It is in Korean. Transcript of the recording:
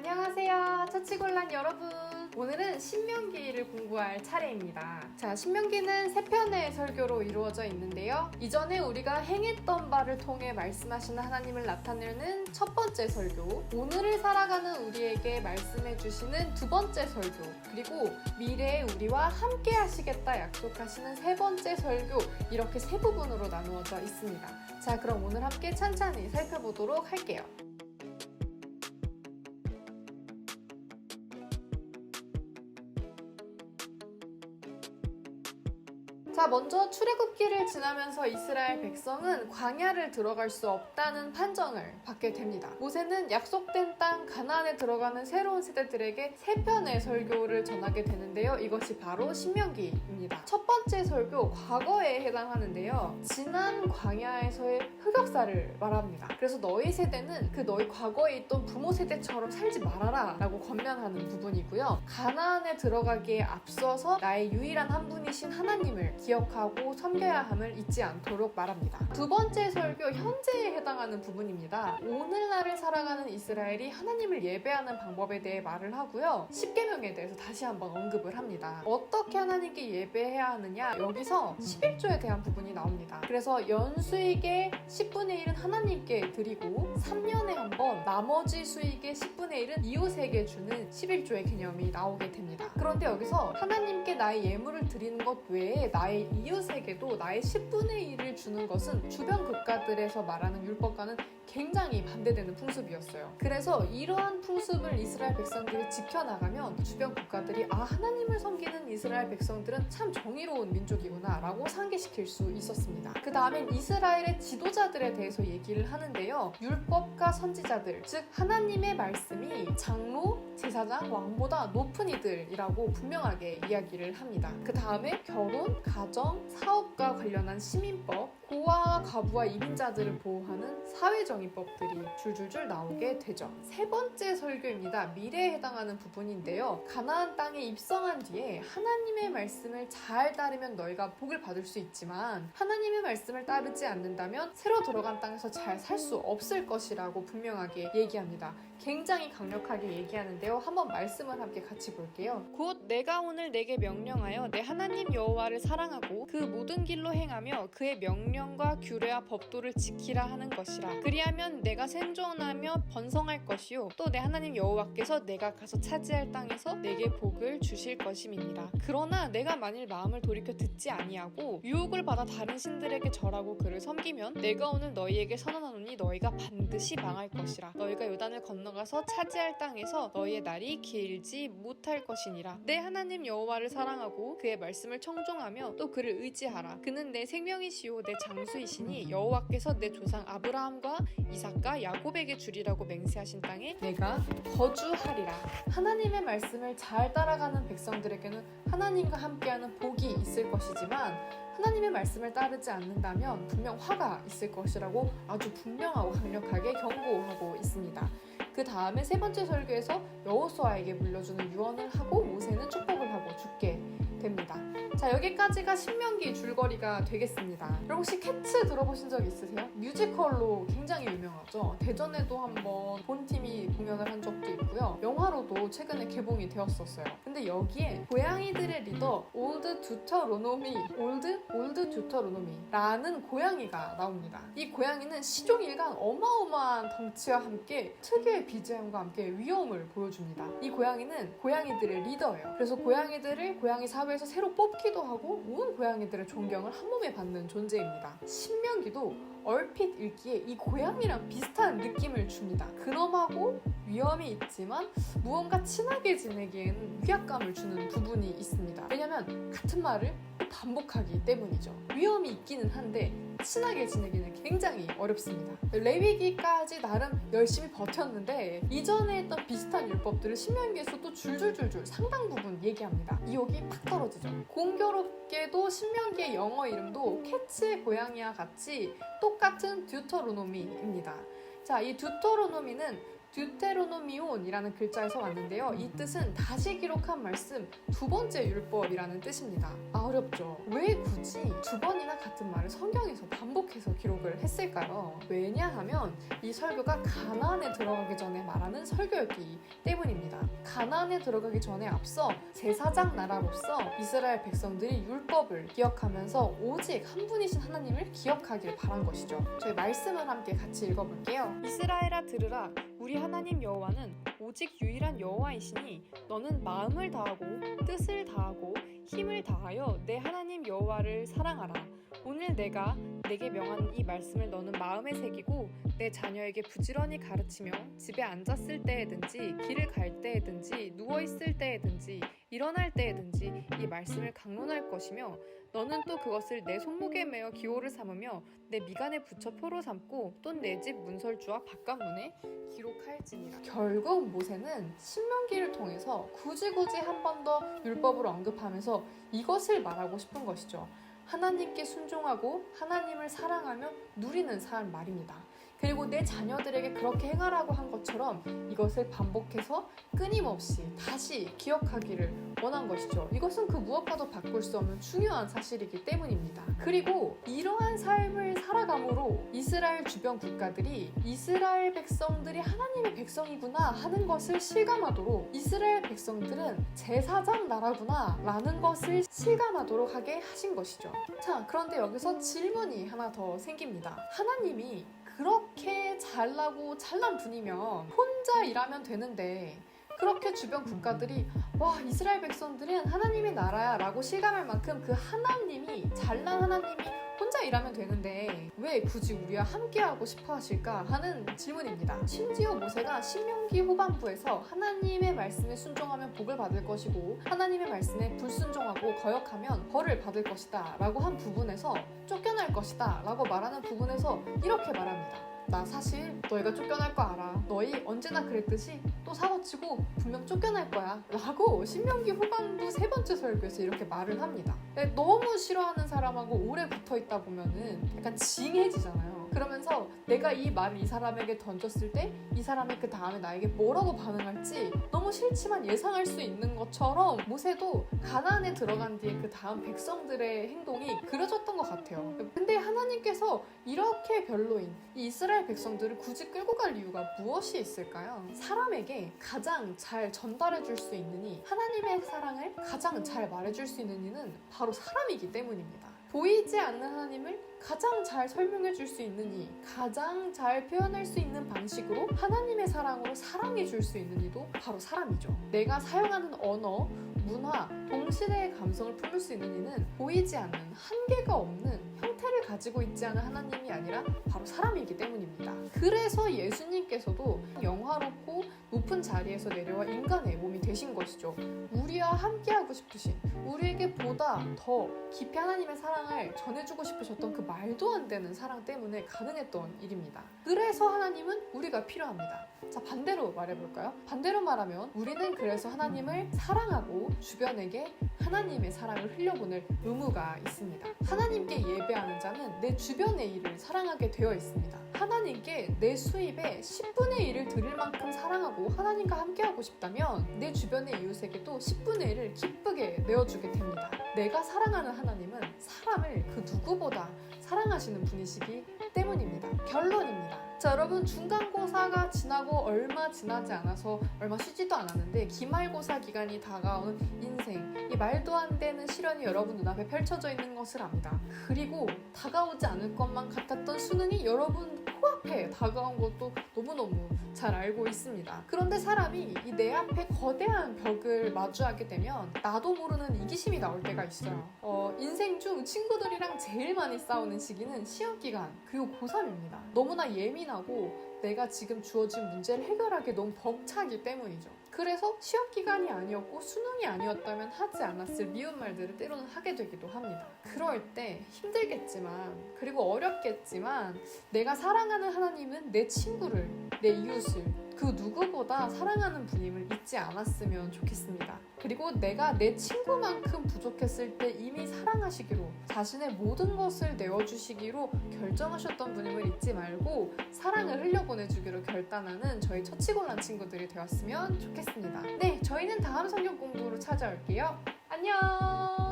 안녕하세요, 처치곤란 여러분. 오늘은 신명기를 공부할 차례입니다. 자, 신명기는 3편의 설교로 이루어져 있는데요. 이전에 우리가 행했던 바를 통해 말씀하시는 하나님을 나타내는 첫 번째 설교, 오늘을 살아가는 우리에게 말씀해 주시는 두 번째 설교, 그리고 미래의 우리와 함께 하시겠다 약속하시는 세 번째 설교, 이렇게 세 부분으로 나누어져 있습니다. 자, 그럼 오늘 함께 찬찬히 살펴보도록 할게요. 자, 먼저 출애굽기를 지나면서 이스라엘 백성은 광야를 들어갈 수 없다는 판정을 받게 됩니다. 모세는 약속된 땅 가나안에 들어가는 새로운 세대들에게 3편의 설교를 전하게 되는데요. 이것이 바로 신명기입니다. 첫 번째 설교, 과거에 해당하는데요. 지난 광야에서의 흑역사를 말합니다. 그래서 너희 세대는 너희 과거에 있던 부모 세대처럼 살지 말아라 라고 권면하는 부분이고요. 가나안에 들어가기에 앞서서 나의 유일한 한 분이신 하나님을 기억하고 섬겨야 함을 잊지 않도록 말합니다. 두 번째 설교, 현재에 해당하는 부분입니다. 오늘날을 살아가는 이스라엘이 하나님을 예배하는 방법에 대해 말을 하고요. 10계명에 대해서 다시 한번 언급을 합니다. 어떻게 하나님께 예배해야 하느냐, 여기서 11조에 대한 부분이 나옵니다. 그래서 연수익의 10분의 1은 하나님께 드리고 3년에 한 번 나머지 수익의 10분의 1은 이웃에게 주는 11조의 개념이 나오게 됩니다. 그런데 여기서 하나님께 나의 예물을 드리는 것 외에 나의 이웃에게도 나의 10분의 1을 주는 것은 주변 국가들에서 말하는 율법과는 굉장히 반대되는 풍습이었어요. 그래서 이러한 풍습을 이스라엘 백성들이 지켜나가면 주변 국가들이 하나님을 섬기는 이스라엘 백성들은 참 정의로운 민족이구나 라고 상기시킬 수 있었습니다. 그 다음엔 이스라엘의 지도자들에 대해서 얘기를 하는데요. 율법과 선지자들, 즉 하나님의 말씀이 장로, 제사장, 왕보다 높은 이들이라고 분명하게 이야기를 합니다. 그 다음에 결혼, 가정, 사업과 관련한 시민법, 고아와 과부와 이민자들을 보호하는 사회정의법들이 줄줄줄 나오게 되죠. 세 번째 설교입니다. 미래에 해당하는 부분인데요. 가나안 땅에 입성한 뒤에 하나님의 말씀을 잘 따르면 너희가 복을 받을 수 있지만 하나님의 말씀을 따르지 않는다면 새로 들어간 땅에서 잘 살 수 없을 것이라고 분명하게 얘기합니다. 굉장히 강력하게 얘기하는데요. 한번 말씀을 함께 같이 볼게요. 곧 내가 오늘 내게 명령하여 내 하나님 여호와를 사랑하고 그 모든 길로 행하며 그의 명령과 규례와 법도를 지키라 하는 것이라. 그리하면 내가 생존하며 번성할 것이요 또 내 하나님 여호와께서 내가 가서 차지할 땅에서 내게 복을 주실 것임이니라. 그러나 내가 만일 마음을 돌이켜 듣지 아니하고 유혹을 받아 다른 신들에게 절하고 그를 섬기면 내가 오늘 너희에게 선언하노니 너희가 반드시 망할 것이라. 너희가 요단을 건너가서 차지할 땅에서 너희의 날이 길지 못할 것이니라. 내 하나님 여호와를 사랑하고 그의 말씀을 청종하며 또 그를 의지하라. 그는 내 생명이시요 내 장수이시니 여호와께서 내 조상 아브라함과 이삭과 야곱에게 주리라고 맹세하신 땅에 내가 거주하리라. 하나님의 말씀을 잘 따라가는 백성들에게는 하나님과 함께하는 복이 있을 것이지만 하나님의 말씀을 따르지 않는다면 분명 화가 있을 것이라고 아주 분명하고 강력하게 경고하고 있습니다. 그 다음에 세 번째 설교에서 여호수아에게 물려주는 유언을 하고 모세는 축복을 하고 죽게 됩니다. 자, 여기까지가 신명기 줄거리가 되겠습니다. 여러분 혹시 캐츠 들어보신 적 있으세요? 뮤지컬로 굉장히 유명하죠. 대전에도 한번 본팀이 공연을 한 적도 있고요. 영화로도 최근에 개봉이 되었었어요. 근데 여기에 고양이들의 리더 올드 듀터로노미라는 고양이가 나옵니다. 이 고양이는 시종일관 어마어마한 덩치와 함께 특유의 BGM과 함께 위험을 보여줍니다. 이 고양이는 고양이들의 리더예요. 그래서 고양이들을 고양이 사회에서 새로 뽑기도 하고 온 고양이들의 존경을 한몸에 받는 존재입니다. 신명기도 얼핏 읽기에 이 고양이랑 비슷한 느낌을 줍니다. 근엄하고 위험이 있지만 무언가 친하게 지내기에는 위압감을 주는 부분이 있습니다. 왜냐면 같은 말을 반복하기 때문이죠. 위험이 있기는 한데 친하게 지내기는 굉장히 어렵습니다. 레위기까지 나름 열심히 버텼는데 이전에 했던 비슷한 율법들을 신명기에서 또 줄줄줄줄 상당 부분 얘기합니다. 이욕이 팍 떨어지죠. 공교롭게도 신명기의 영어 이름도 캐츠의 고양이와 같이 똑같은 듀터로노미입니다. 자, 이 듀터로노미는 듀테로노미온이라는 글자에서 왔는데요. 이 뜻은 다시 기록한 말씀, 두 번째 율법이라는 뜻입니다. 어렵죠? 왜 굳이 두 번이나 같은 말을 성경에서 반복해서 기록을 했을까요? 왜냐하면 이 설교가 가나안에 들어가기 전에 말하는 설교였기 때문입니다. 가나안에 들어가기 전에 앞서 제사장 나라로서 이스라엘 백성들이 율법을 기억하면서 오직 한 분이신 하나님을 기억하길 바란 것이죠. 저희 말씀을 함께 같이 읽어볼게요. 이스라엘아 들으라. 우리 하나님 여호와는 오직 유일한 여호와이시니 너는 마음을 다하고 뜻을 다하고 힘을 다하여 내 하나님 여호와를 사랑하라. 오늘 내가 내게 명한 이 말씀을 너는 마음에 새기고 내 자녀에게 부지런히 가르치며 집에 앉았을 때에든지 길을 갈 때에든지 누워있을 때에든지 일어날 때에든지 이 말씀을 강론할 것이며 너는 또 그것을 내 손목에 매어 기호를 삼으며 내 미간에 붙여 표로 삼고 또 내 집 문설주와 바깥문에 기록할지니라. 결국 모세는 신명기를 통해서 굳이 한 번 더 율법을 언급하면서 이것을 말하고 싶은 것이죠. 하나님께 순종하고 하나님을 사랑하며 누리는 삶 말입니다. 그리고 내 자녀들에게 그렇게 행하라고 한 것처럼 이것을 반복해서 끊임없이 다시 기억하기를 원한 것이죠. 이것은 그 무엇과도 바꿀 수 없는 중요한 사실이기 때문입니다. 그리고 이러한 삶을 살아감으로 이스라엘 주변 국가들이 이스라엘 백성들이 하나님의 백성이구나 하는 것을 실감하도록 이스라엘 백성들은 제사장 나라구나 라는 것을 실감하도록 하게 하신 것이죠. 자, 그런데 여기서 질문이 하나 더 생깁니다. 하나님이 그렇게 잘나고 잘난 분이면 혼자 일하면 되는데 그렇게 주변 국가들이 와, 이스라엘 백성들은 하나님의 나라야 라고 실감할 만큼 그 하나님이 잘난 하나님이 혼자 일하면 되는데 왜 굳이 우리와 함께하고 싶어 하실까 하는 질문입니다. 심지어 모세가 신명기 후반부에서 하나님의 말씀에 순종하면 복을 받을 것이고 하나님의 말씀에 불순종하고 거역하면 벌을 받을 것이다 라고 한 부분에서 쫓겨날 것이다 라고 말하는 부분에서 이렇게 말합니다. 나 사실 너희가 쫓겨날 거 알아. 너희 언제나 그랬듯이 또 사고치고 분명 쫓겨날 거야 라고 신명기 후반부 세 번째 설교에서 이렇게 말을 합니다. 너무 싫어하는 사람하고 오래 붙어있다 보면은 약간 징해지잖아요. 그러면서 내가 이 말을 이 사람에게 던졌을 때 이 사람이 그 다음에 나에게 뭐라고 반응할지 너무 싫지만 예상할 수 있는 것처럼 모세도 가나안에 들어간 뒤에 그 다음 백성들의 행동이 그려졌던 것 같아요. 근데 하나님께서 이렇게 별로인 이 이스라엘 백성들을 굳이 끌고 갈 이유가 무엇이 있을까요? 사람에게 가장 잘 전달해 줄 수 있는 이 하나님의 사랑을 가장 잘 말해줄 수 있는 이는 바로 사람이기 때문입니다. 보이지 않는 하나님을 가장 잘 설명해 줄 수 있는 이, 가장 잘 표현할 수 있는 방식으로 하나님의 사랑으로 사랑해 줄 수 있는 이도 바로 사람이죠. 내가 사용하는 언어, 문화, 동시대의 감성을 품을 수 있는 이는 보이지 않는 한계가 없는 형태를 가지고 있지 않은 하나님이 아니라 바로 사람이기 때문입니다. 그래서 예수님께서도 영화롭고 높은 자리에서 내려와 인간의 몸이 되신 것이죠. 우리와 함께하고 싶으신, 우리에게 보다 더 깊이 하나님의 사랑을 전해주고 싶으셨던 그 말도 안 되는 사랑 때문에 가능했던 일입니다. 그래서 하나님은 우리가 필요합니다. 자, 반대로 말해볼까요? 반대로 말하면 우리는 그래서 하나님을 사랑하고 주변에게 하나님의 사랑을 흘려보낼 의무가 있습니다. 하나님께 예배하는 자는 내 주변의 일을 사랑하게 되어 있습니다. 하나님께 내 수입의 10분의 1을 드릴 만큼 사랑하고 하나님과 함께하고 싶다면 내 주변의 이웃에게도 10분의 1을 기쁘게 내어주게 됩니다. 내가 사랑하는 하나님은 사람을 그 누구보다 사랑하시는 분이시기 때문입니다. 결론입니다. 자, 여러분, 중간고사가 지나고 얼마 지나지 않아서 얼마 쉬지도 않았는데 기말고사 기간이 다가오는 인생, 이 말도 안 되는 시련이 여러분 눈앞에 펼쳐져 있는 것을 압니다. 그리고 다가오지 않을 것만 같았던 수능이 여러분 코앞에 다가온 것도 너무너무 잘 알고 있습니다. 그런데 사람이 이 내 앞에 거대한 벽을 마주하게 되면 나도 모르는 이기심이 나올 때가 있어요. 인생 중 친구들이랑 제일 많이 싸우는 시기는 시험기간, 그리고 고3입니다. 너무나 예민하고 내가 지금 주어진 문제를 해결하기 너무 벅차기 때문이죠. 그래서 시험기간이 아니었고 수능이 아니었다면 하지 않았을 미운 말들을 때로는 하게 되기도 합니다. 그럴 때 힘들겠지만, 그리고 어렵겠지만 내가 사랑하는 하나님은 내 친구를, 내 이웃을 그 누구보다 사랑하는 분임을 잊지 않았으면 좋겠습니다. 그리고 내가 내 친구만큼 부족했을 때 이미 사랑하시기로, 자신의 모든 것을 내어주시기로 결정하셨던 분임을 잊지 말고 사랑을 흘려보내주기로 결단하는 저희 처치곤란 친구들이 되었으면 좋겠습니다. 네, 저희는 다음 성경 공부로 찾아올게요. 안녕!